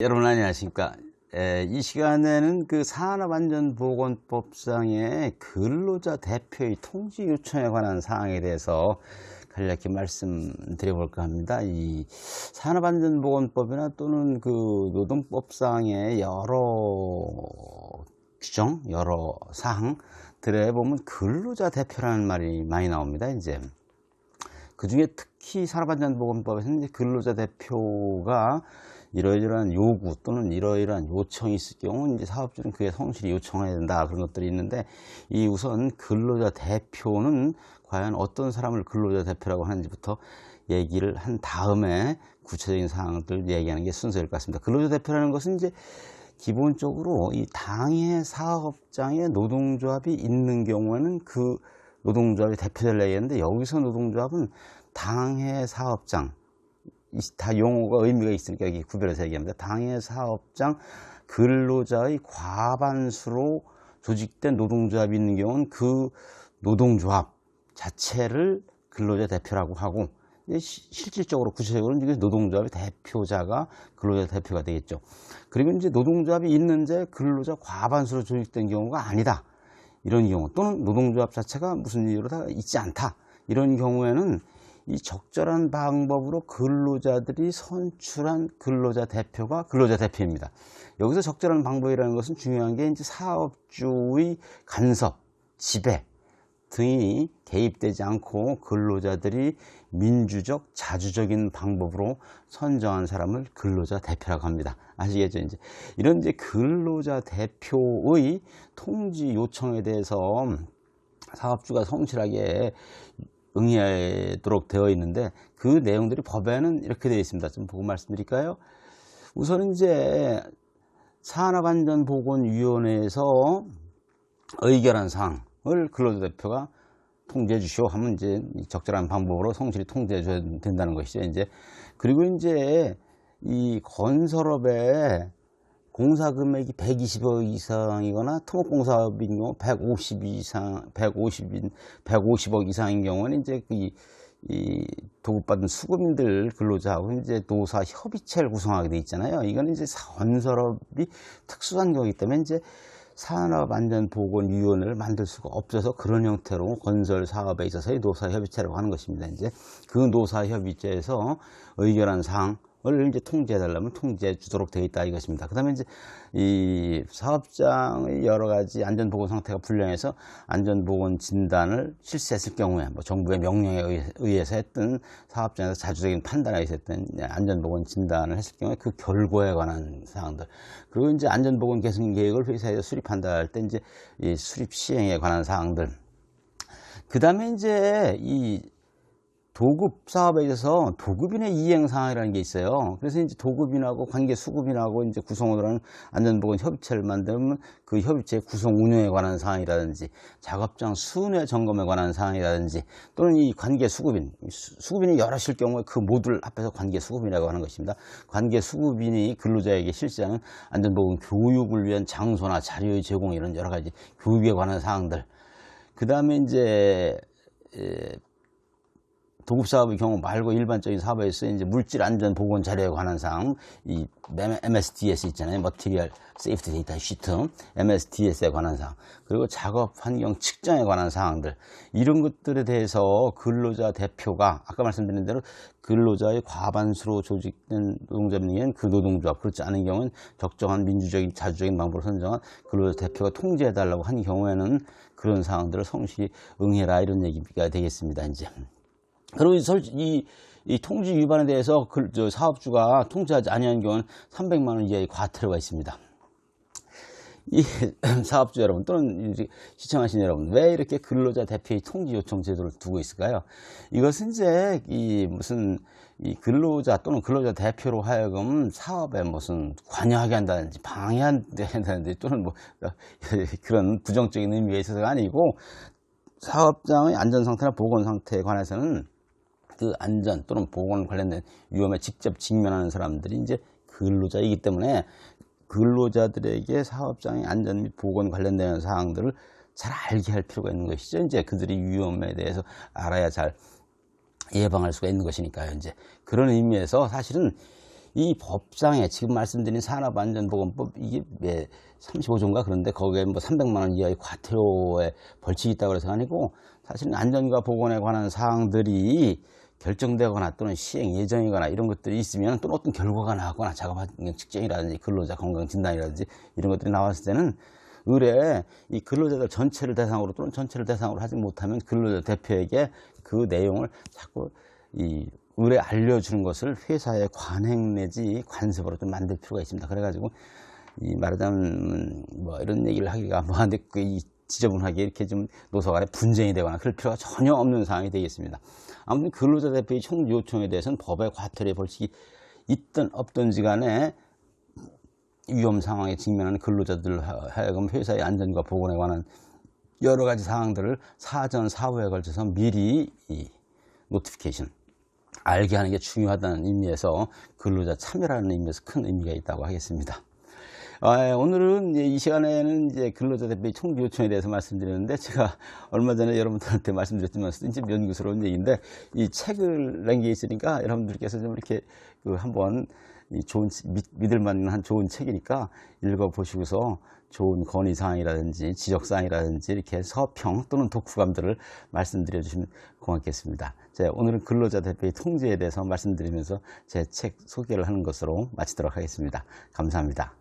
여러분 안녕하십니까. 이 시간에는 그 산업안전보건법상의 근로자 대표의 통지 요청에 관한 사항에 대해서 간략히 말씀드려볼까 합니다. 이 산업안전보건법이나 또는 그 노동법상의 여러 규정, 여러 사항들에 보면 근로자 대표라는 말이 많이 나옵니다. 이제 그 중에 특히 산업안전보건법에서는 이제 근로자 대표가 이러이러한 요구 또는 이러이러한 요청이 있을 경우 이제 사업주는 그에 성실히 요청해야 된다, 그런 것들이 있는데, 이 우선 근로자 대표는 과연 어떤 사람을 근로자 대표라고 하는지부터 얘기를 한 다음에 구체적인 사항들 얘기하는 게 순서일 것 같습니다. 근로자 대표라는 것은 이제 기본적으로 이 당해 사업장에 노동조합이 있는 경우에는 그 노동조합이 대표를 얘기하는데, 여기서 노동조합은 당해 사업장, 다 용어가 의미가 있으니까 여기 구별해서 얘기합니다. 당해 사업장 근로자의 과반수로 조직된 노동조합이 있는 경우는 그 노동조합 자체를 근로자 대표라고 하고, 실질적으로 구체적으로는 노동조합의 대표자가 근로자 대표가 되겠죠. 그리고 이제 노동조합이 있는데 근로자 과반수로 조직된 경우가 아니다, 이런 경우, 또는 노동조합 자체가 무슨 이유로 다 있지 않다, 이런 경우에는 이 적절한 방법으로 근로자들이 선출한 근로자 대표가 근로자 대표입니다. 여기서 적절한 방법이라는 것은 중요한 게 이제 사업주의 간섭, 지배 등이 개입되지 않고 근로자들이 민주적, 자주적인 방법으로 선정한 사람을 근로자 대표라고 합니다. 아시겠죠? 이제 이런 이제 근로자 대표의 통지 요청에 대해서 사업주가 성실하게 응해하도록 되어 있는데, 그 내용들이 법에는 이렇게 되어 있습니다. 좀 보고 말씀드릴까요? 우선 이제 산업안전보건위원회에서 의결한 사항을 근로자 대표가 통지해 주시오 하면 이제 적절한 방법으로 성실히 통지해 줘야 된다는 것이죠. 이제 그리고 이제 이 건설업에 공사 금액이 120억 이상이거나 토목공사업인 경우 150억 이상인 경우는 이제 이 도급받은 수급인들 근로자하고 이제 노사 협의체를 구성하게 돼 있잖아요. 이거는 이제 건설업이 특수한 경우이기 때문에 이제 산업안전보건위원회를 만들 수가 없어서 그런 형태로 건설 사업에 있어서의 노사협의체라고 하는 것입니다. 이제 그 노사협의체에서 의결한 사항을 이제 통지해 달라면 통지해 주도록 되어 있다, 이것입니다. 그 다음에 이제 이 사업장의 여러 가지 안전보건 상태가 불량해서 안전보건 진단을 실시했을 경우에, 뭐 정부의 명령에 의해서 했던, 사업장에서 자주적인 판단에 의해서 했던 안전보건 진단을 했을 경우에 그 결과에 관한 사항들, 그리고 이제 안전보건 개선 계획을 회사에서 수립한다 할 때 이제 이 수립 시행에 관한 사항들, 그 다음에 이제 이 도급 사업에 있어서 도급인의 이행 사항이라는 게 있어요. 그래서 이제 도급인하고 관계 수급인하고 이제 구성으로 하는 안전보건 협의체를 만들면 그 협의체 구성 운영에 관한 사항이라든지, 작업장 순회 점검에 관한 사항이라든지, 또는 이 관계 수급인이 여럿일 경우에 그 모두를 합해서 관계 수급인이라고 하는 것입니다. 관계 수급인이 근로자에게 실시하는 안전보건 교육을 위한 장소나 자료의 제공, 이런 여러 가지 교육에 관한 사항들, 그 다음에 이제 도급사업의 경우 말고 일반적인 사업에서 이제 물질 안전 보건 자료에 관한 사항, 이 MSDS 있잖아요. Material Safety Data Sheet, MSDS에 관한 사항, 그리고 작업 환경 측정에 관한 사항들, 이런 것들에 대해서 근로자 대표가 아까 말씀드린 대로 근로자의 과반수로 조직된 노동조합인 그 노동조합, 그렇지 않은 경우는 적정한 민주적인 자주적인 방법으로 선정한 근로자 대표가 통지해 달라고 한 경우에는 그런 사항들을 성실히 응해라, 이런 얘기가 되겠습니다. 이제 그리고 이 통지 위반에 대해서 사업주가 통지하지 아니한 경우는 300만 원 이하의 과태료가 있습니다. 이 사업주 여러분 또는 시청하신 여러분, 왜 이렇게 근로자 대표의 통지 요청 제도를 두고 있을까요? 이것은 이제 이 근로자 또는 근로자 대표로 하여금 사업에 무슨 관여하게 한다든지 방해한다든지 또는 뭐 그런 부정적인 의미가 있어서가 아니고, 사업장의 안전 상태나 보건 상태에 관해서는 그 안전 또는 보건 관련된 위험에 직접 직면하는 사람들이 이제 근로자이기 때문에 근로자들에게 사업장의 안전 및 보건 관련된 사항들을 잘 알게 할 필요가 있는 것이죠. 이제 그들이 위험에 대해서 알아야 잘 예방할 수가 있는 것이니까요. 이제 그런 의미에서 사실은 이 법상에 지금 말씀드린 산업안전보건법 이게 35조인가 그런데 거기에 뭐 300만 원 이하의 과태료에 벌칙이 있다고 해서 아니고 사실 안전과 보건에 관한 사항들이 결정되거나 또는 시행 예정이거나 이런 것들이 있으면 또는 어떤 결과가 나거나 작업 환경 측정이라든지 근로자 건강 진단이라든지 이런 것들이 나왔을 때는 의뢰 이 근로자들 전체를 대상으로 또는 전체를 대상으로 하지 못하면 근로자 대표에게 그 내용을 자꾸 이 의뢰 알려주는 것을 회사의 관행 내지 관습으로 좀 만들 필요가 있습니다. 그래가지고 이 말하자면 뭐 이런 얘기를 하기가 뭐한데 이 지저분하게 이렇게 좀 노사 간에 분쟁이 되거나 그럴 필요가 전혀 없는 상황이 되겠습니다. 아무튼 근로자 대표의 총 요청에 대해서는 법의 과태료 벌칙이 있든 없든지 간에 위험 상황에 직면하는 근로자들 하여금 회사의 안전과 보건에 관한 여러 가지 사항들을 사전 사후에 걸쳐서 미리 이 노티피케이션 알게 하는 게 중요하다는 의미에서 근로자 참여라는 의미에서 큰 의미가 있다고 하겠습니다. 오늘은 이 시간에는 이제 근로자 대표의 총기 요청에 대해서 말씀드렸는데, 제가 얼마 전에 여러분들한테 말씀드렸지만 좀 연구스러운 얘기인데, 이 책을 낸 게 있으니까 여러분들께서 좀 이렇게 한번 이 좋은 믿을 만한 좋은 책이니까 읽어보시고서 좋은 건의사항이라든지 지적사항이라든지 이렇게 서평 또는 독후감들을 말씀드려 주시면 고맙겠습니다. 오늘은 근로자 대표의 통제에 대해서 말씀드리면서 제 책 소개를 하는 것으로 마치도록 하겠습니다. 감사합니다.